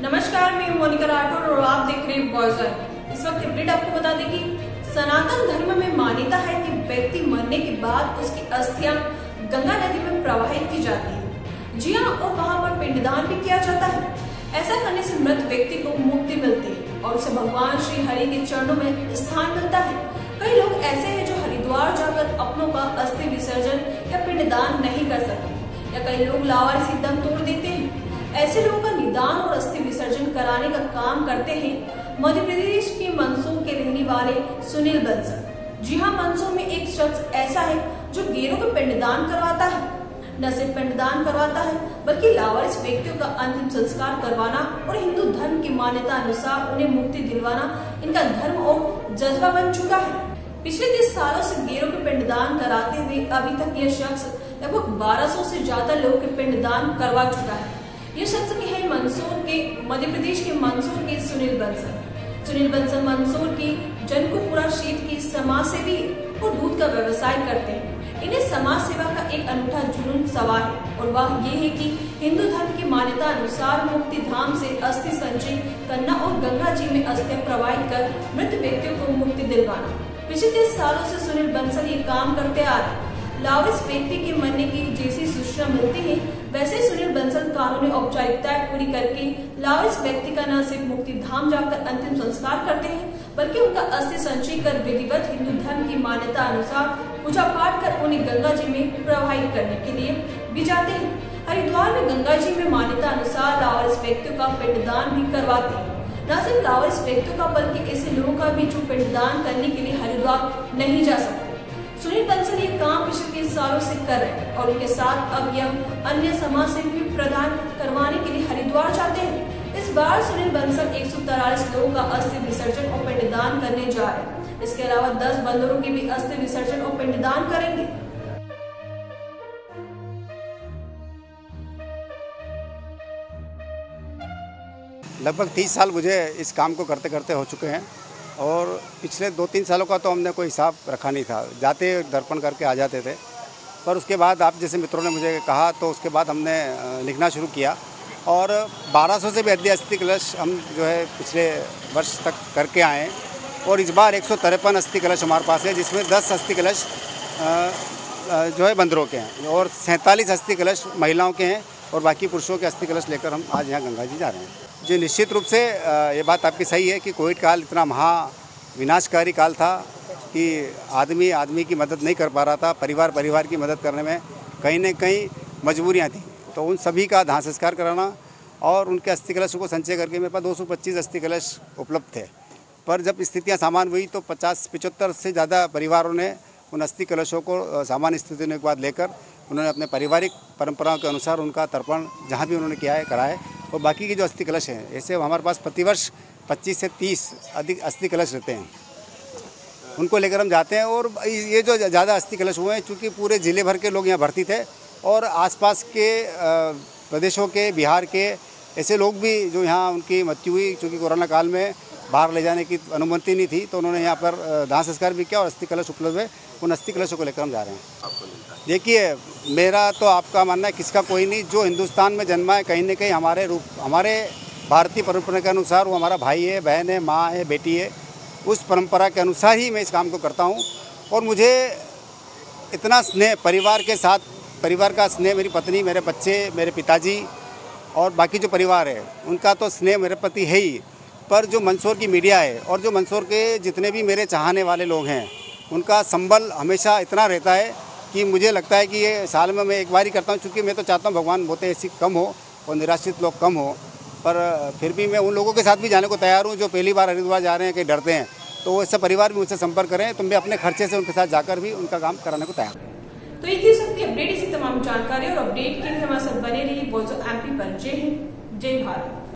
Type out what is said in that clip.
नमस्कार, मैं मोनिका राठौर और आप देख रहे हैं बॉयजर। इस वक्त अपडेट आपको बता दें कि सनातन धर्म में मान्यता है कि व्यक्ति मरने के बाद उसकी अस्थियां गंगा नदी में प्रवाहित की जाती है। जी हाँ, और वहाँ पर पिंडदान भी किया जाता है। ऐसा करने से मृत व्यक्ति को मुक्ति मिलती है और उसे भगवान श्री हरि के चरणों में स्थान मिलता है। कई लोग ऐसे हैं जो हरिद्वार जाकर अपनों का अस्थि विसर्जन या पिंडदान नहीं कर सकते, या कई लोग लावारिसी दम तोड़ देते हैं। ऐसे लोगों का निदान और अस्थि विसर्जन कराने का काम करते हैं मध्य प्रदेश के मंदसौर के रहने वाले सुनील बंसल। जी हाँ, मंदसौर में एक शख्स ऐसा है जो गैरों का पिंडदान करवाता है। न सिर्फ पिंडदान करवाता है बल्कि लावारिस व्यक्तियों का अंतिम संस्कार करवाना और हिंदू धर्म की मान्यता अनुसार उन्हें मुक्ति दिलवाना इनका धर्म और जज्बा बन चुका है। पिछले 30 सालों से गैरों के पिंडदान कराते हुए अभी तक यह शख्स लगभग 1200 से ज्यादा लोगों के पिंडदान करवा चुका है। ये शख्स के है मंदसौर के मध्य प्रदेश के मंदसौर के सुनील बंसल। सुनील बंसल मंदसौर की जनकुपुरा क्षेत्र की समाज सेवी और दूध का व्यवसाय करते हैं। इन्हें समाज सेवा का एक अनूठा जुनून सवार है और वह ये है कि हिंदू धर्म की मान्यता अनुसार मुक्ति धाम से अस्थि संचय करना और गंगा जी में अस्थियां प्रवाहित कर मृत व्यक्तियों को मुक्ति दिलवाना। पिछले 30 सालों से सुनील बंसल ये काम करते आ रहे हैं। लावारिस व्यक्ति के मरने की जैसी सूचना मिलती है वैसे सुनील बंसल कानूनी औपचारिकताएं पूरी करके लावारिस व्यक्ति का न सिर्फ मुक्ति धाम जाकर अंतिम संस्कार करते हैं बल्कि उनका अस्थि संचय कर विधिवत हिंदू धर्म की मान्यता अनुसार पूजा पाठ कर उन्हें गंगा जी में प्रवाहित करने के लिए भी जाते हैं। हरिद्वार में गंगा जी में मान्यता अनुसार लावारिस व्यक्तियों का पिंडदान भी करवाते हैं। न सिर्फ लावारिस व्यक्तियों का बल्कि ऐसे लोगों का भी जो पिंडदान करने के लिए हरिद्वार नहीं जा सकते। सुनील बंसल ये काम पिछले 30 सालों से कर रहे हैं और उनके साथ अब यह अन्य समाज से भी प्रदान करवाने के लिए हरिद्वार जाते हैं। इस बार सुनील बंसल 143 लोगों का अस्थि विसर्जन और पिंडदान करने जा रहे हैं। इसके अलावा 10 बंदरों के भी अस्थि विसर्जन और पिंडदान करेंगे। लगभग 30 साल मुझे इस काम को करते करते हो चुके हैं और पिछले 2-3 सालों का तो हमने कोई हिसाब रखा नहीं था। जाते दर्पण करके आ जाते थे, पर उसके बाद आप जैसे मित्रों ने मुझे कहा तो उसके बाद हमने लिखना शुरू किया और 1200 से भी अधिक अस्थि कलश हम जो है पिछले वर्ष तक करके आए हैं। और इस बार 153 अस्थि कलश हमारे पास है, जिसमें 10 अस्थि कलश जो है बंदरों के हैं और 47 अस्थि कलश महिलाओं के हैं और बाकी पुरुषों के अस्थि कलश लेकर हम आज यहाँ गंगा जी जा रहे हैं। जी, निश्चित रूप से ये बात आपकी सही है कि कोविड काल इतना महा विनाशकारी काल था कि आदमी की मदद नहीं कर पा रहा था। परिवार की मदद करने में कहीं न कहीं मजबूरियाँ थी, तो उन सभी का दाह संस्कार कराना और उनके अस्थि कलशों को संचय करके मेरे पास 225 अस्थि कलश उपलब्ध थे। पर जब स्थितियाँ सामान्य हुई तो 50-75 से ज़्यादा परिवारों ने उन अस्थि कलशों को सामान्य स्थिति होने के बाद लेकर उन्होंने अपने पारिवारिक परंपराओं के अनुसार उनका तर्पण जहाँ भी उन्होंने किया है करा है। और बाकी के जो अस्थि कलश हैं, ऐसे हमारे पास प्रतिवर्ष 25 से 30 अधिक अस्थि कलश रहते हैं, उनको लेकर हम जाते हैं। और ये जो ज़्यादा अस्थि कलश हुए हैं, चूँकि पूरे ज़िले भर के लोग यहाँ भर्ती थे और आसपास के प्रदेशों के, बिहार के ऐसे लोग भी जो यहाँ उनकी मृत्यु हुई, चूँकि कोरोना काल में बाहर ले जाने की अनुमति नहीं थी, तो उन्होंने यहाँ पर दाह संस्कार भी किया और अस्थि कलश उपलब्ध है। उन अस्थि कलशों को लेकर हम जा रहे हैं। देखिए, मेरा तो आपका मानना है किसका कोई नहीं। जो हिंदुस्तान में जन्मा है, कहीं न कहीं हमारे भारतीय परंपरा के अनुसार वो हमारा भाई है, बहन है, माँ है, बेटी है। उस परंपरा के अनुसार ही मैं इस काम को करता हूँ। और मुझे इतना स्नेह परिवार के साथ, परिवार का स्नेह, मेरी पत्नी, मेरे बच्चे, मेरे पिताजी और बाकी जो परिवार है उनका तो स्नेह मेरे प्रति है ही। पर जो मंदसौर की मीडिया है और जो मंदसौर के जितने भी मेरे चाहने वाले लोग हैं, उनका संबल हमेशा इतना रहता है कि मुझे लगता है कि ये साल में मैं एक बार ही करता हूँ। चूँकि मैं तो चाहता हूँ भगवान होते ऐसी कम हो और निराश्रित लोग कम हो, पर फिर भी मैं उन लोगों के साथ भी जाने को तैयार हूँ जो पहली बार हरिद्वार जा रहे हैं, कहीं डरते हैं। तो वो ऐसा परिवार भी मुझसे संपर्क करें तो मैं अपने खर्चे से उनके साथ जाकर भी उनका काम कराने को तैयार हूँ। तो ये थी सबकी अपडेट। इसी तमाम जानकारी और अपडेट के लिए हमारे साथ बने रहिए बॉयजर MP पर। जय हिंद, जय भारत।